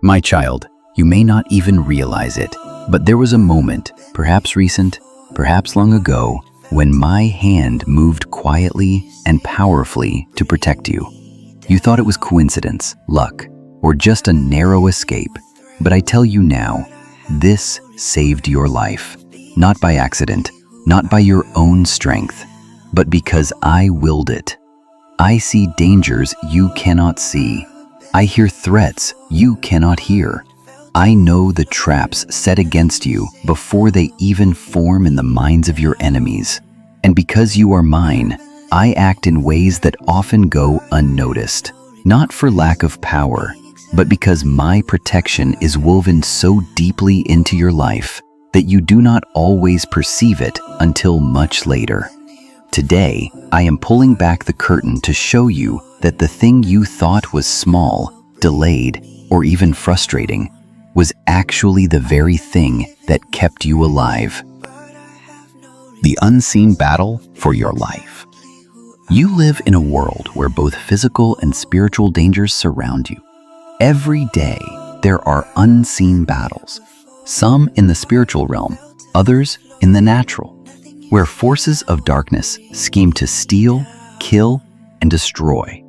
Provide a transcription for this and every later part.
My child, you may not even realize it, but there was a moment, perhaps recent, perhaps long ago, when my hand moved quietly and powerfully to protect you. You thought it was coincidence, luck, or just a narrow escape, but I tell you now, this saved your life, not by accident, not by your own strength, but because I willed it. I see dangers you cannot see. I hear threats you cannot hear. I know the traps set against you before they even form in the minds of your enemies. And because you are mine, I act in ways that often go unnoticed, not for lack of power, but because my protection is woven so deeply into your life that you do not always perceive it until much later. Today, I am pulling back the curtain to show you that the thing you thought was small, delayed, or even frustrating was actually the very thing that kept you alive. The unseen battle for your life. You live in a world where both physical and spiritual dangers surround you. Every day, there are unseen battles, some in the spiritual realm, others in the natural, where forces of darkness scheme to steal, kill, and destroy.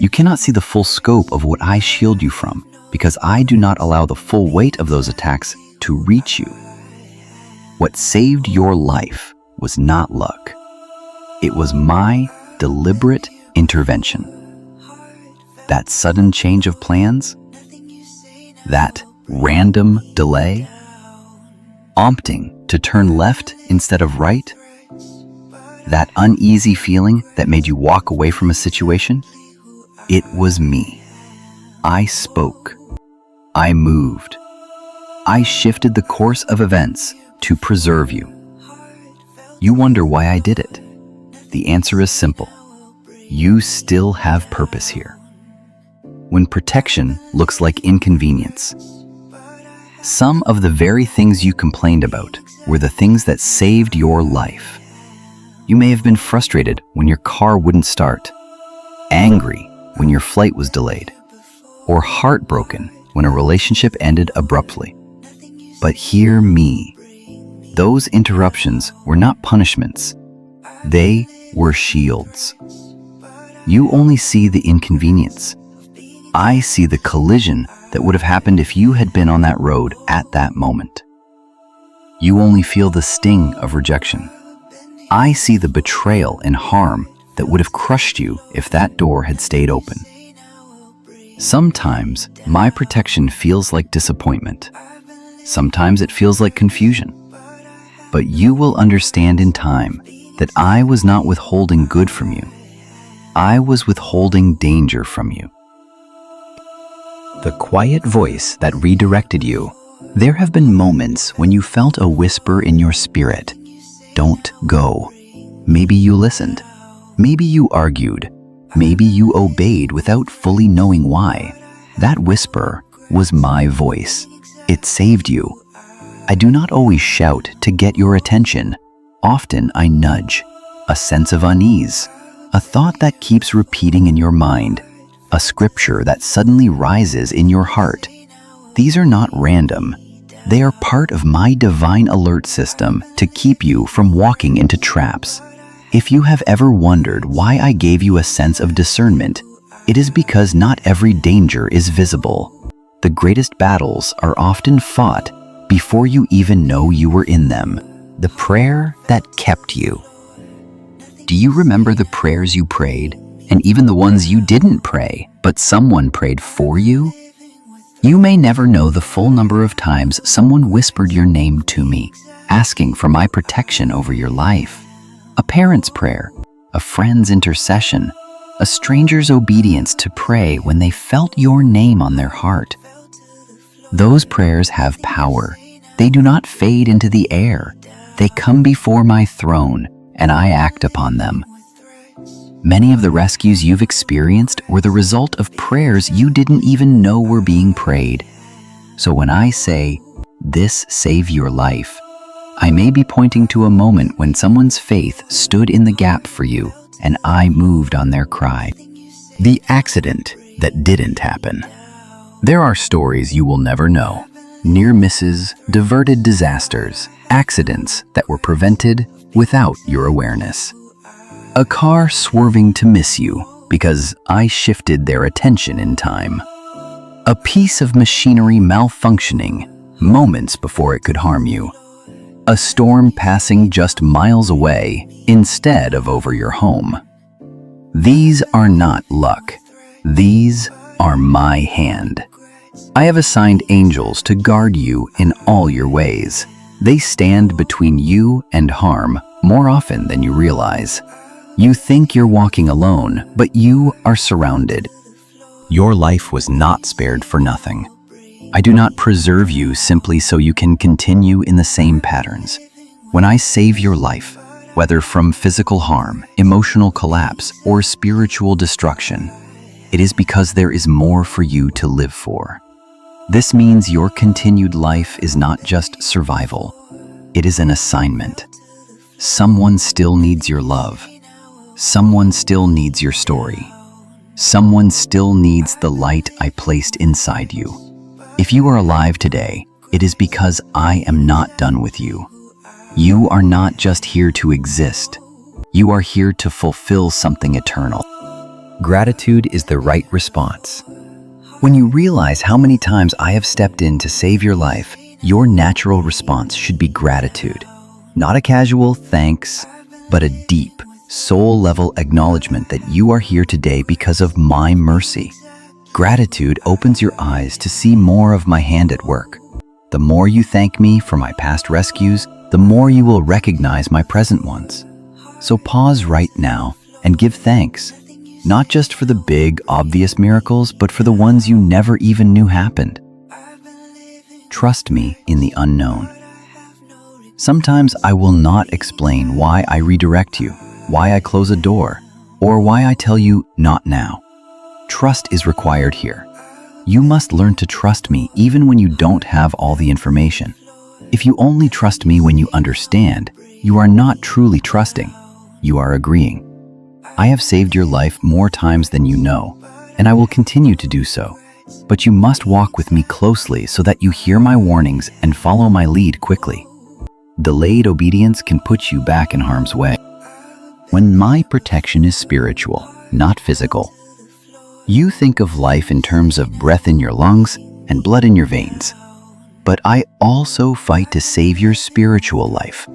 You cannot see the full scope of what I shield you from, because I do not allow the full weight of those attacks to reach you. What saved your life was not luck. It was my deliberate intervention. That sudden change of plans, that random delay, opting to turn left instead of right, that uneasy feeling that made you walk away from a situation, it was me. I spoke. I moved. I shifted the course of events to preserve you. You wonder why I did it. The answer is simple. You still have purpose here. When protection looks like inconvenience, some of the very things you complained about were the things that saved your life. You may have been frustrated when your car wouldn't start, angry when your flight was delayed, or heartbroken when a relationship ended abruptly. But hear me. Those interruptions were not punishments. They were shields. You only see the inconvenience. I see the collision that would have happened if you had been on that road at that moment. You only feel the sting of rejection. I see the betrayal and harm that would have crushed you if that door had stayed open. Sometimes my protection feels like disappointment. Sometimes it feels like confusion. But you will understand in time that I was not withholding good from you. I was withholding danger from you. The quiet voice that redirected you. There have been moments when you felt a whisper in your spirit. Don't go. Maybe you listened. Maybe you argued. Maybe you obeyed without fully knowing why. That whisper was my voice. It saved you. I do not always shout to get your attention. Often I nudge. A sense of unease. A thought that keeps repeating in your mind. A scripture that suddenly rises in your heart. These are not random. They are part of my divine alert system to keep you from walking into traps. If you have ever wondered why I gave you a sense of discernment, it is because not every danger is visible. The greatest battles are often fought before you even know you were in them. The prayer that kept you. Do you remember the prayers you prayed, and even the ones you didn't pray, but someone prayed for you? You may never know the full number of times someone whispered your name to me, asking for my protection over your life. A parent's prayer, a friend's intercession, a stranger's obedience to pray when they felt your name on their heart. Those prayers have power. They do not fade into the air. They come before my throne, and I act upon them. Many of the rescues you've experienced were the result of prayers you didn't even know were being prayed. So when I say, "This saved your life," I may be pointing to a moment when someone's faith stood in the gap for you, and I moved on their cry. The accident that didn't happen. There are stories you will never know. Near misses, diverted disasters, accidents that were prevented without your awareness. A car swerving to miss you because I shifted their attention in time. A piece of machinery malfunctioning moments before it could harm you. A storm passing just miles away instead of over your home. These are not luck. These are my hand. I have assigned angels to guard you in all your ways. They stand between you and harm more often than you realize. You think you're walking alone, but you are surrounded. Your life was not spared for nothing. I do not preserve you simply so you can continue in the same patterns. When I save your life, whether from physical harm, emotional collapse, or spiritual destruction, it is because there is more for you to live for. This means your continued life is not just survival. It is an assignment. Someone still needs your love. Someone still needs your story. Someone still needs the light I placed inside you. If you are alive today, it is because I am not done with you. You are not just here to exist. You are here to fulfill something eternal. Gratitude is the right response. When you realize how many times I have stepped in to save your life, your natural response should be gratitude. Not a casual thanks, but a deep, soul-level acknowledgement that you are here today because of my mercy. Gratitude opens your eyes to see more of my hand at work. The more you thank me for my past rescues, the more you will recognize my present ones. So pause right now and give thanks, not just for the big, obvious miracles, but for the ones you never even knew happened. Trust me in the unknown. Sometimes I will not explain why I redirect you, why I close a door, or why I tell you not now. Trust is required here. You must learn to trust me even when you don't have all the information. If you only trust me when you understand, you are not truly trusting. You are agreeing. I have saved your life more times than you know, and I will continue to do so. But you must walk with me closely so that you hear my warnings and follow my lead quickly. Delayed obedience can put you back in harm's way. When my protection is spiritual, not physical, you think of life in terms of breath in your lungs and blood in your veins. But I also fight to save your spiritual life.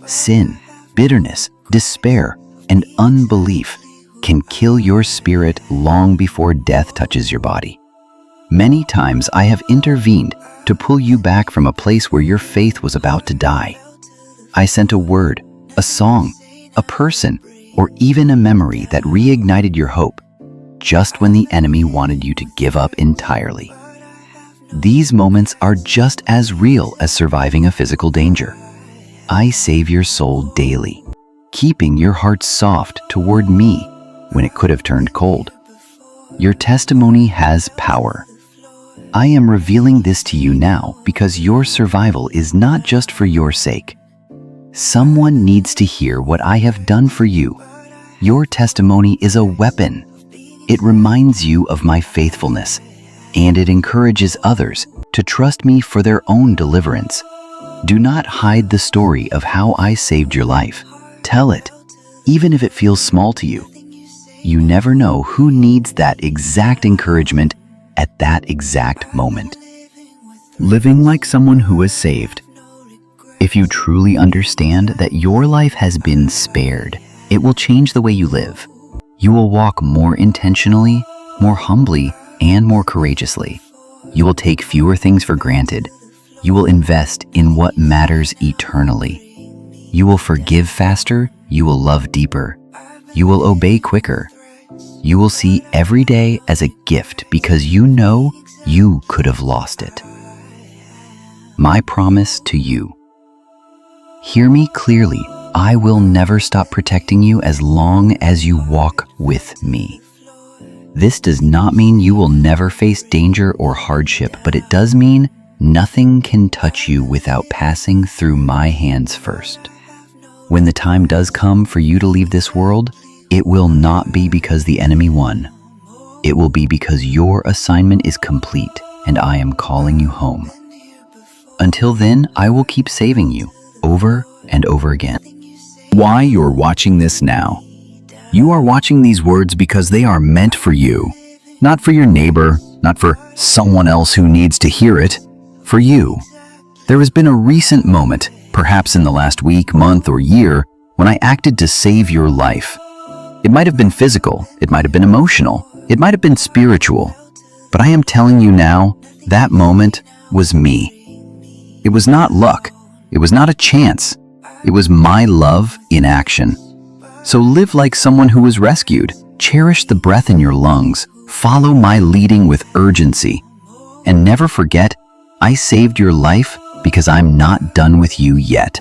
Sin, bitterness, despair, and unbelief can kill your spirit long before death touches your body. Many times I have intervened to pull you back from a place where your faith was about to die. I sent a word, a song, a person, or even a memory that reignited your hope, just when the enemy wanted you to give up entirely. These moments are just as real as surviving a physical danger. I save your soul daily, keeping your heart soft toward me when it could have turned cold. Your testimony has power. I am revealing this to you now because your survival is not just for your sake. Someone needs to hear what I have done for you. Your testimony is a weapon. It reminds you of my faithfulness, and it encourages others to trust me for their own deliverance. Do not hide the story of how I saved your life. Tell it, even if it feels small to you. You never know who needs that exact encouragement at that exact moment. Living like someone who is saved. If you truly understand that your life has been spared, it will change the way you live. You will walk more intentionally, more humbly, and more courageously. You will take fewer things for granted. You will invest in what matters eternally. You will forgive faster. You will love deeper. You will obey quicker. You will see every day as a gift because you know you could have lost it. My promise to you. Hear me clearly. I will never stop protecting you as long as you walk with me. This does not mean you will never face danger or hardship, but it does mean nothing can touch you without passing through my hands first. When the time does come for you to leave this world, it will not be because the enemy won. it will be because your assignment is complete and I am calling you home. Until then, I will keep saving you over and over again. Why you're watching this now? You are watching these words because they are meant for you. Not for your neighbor, not for someone else who needs to hear it. For you. There has been a recent moment, perhaps in the last week, month, or year, when I acted to save your life. It might have been physical, it might have been emotional, it might have been spiritual. But I am telling you now, that moment was me. It was not luck. It was not a chance. It was my love in action. So live like someone who was rescued. Cherish the breath in your lungs. Follow my leading with urgency. And never forget, I saved your life because I'm not done with you yet.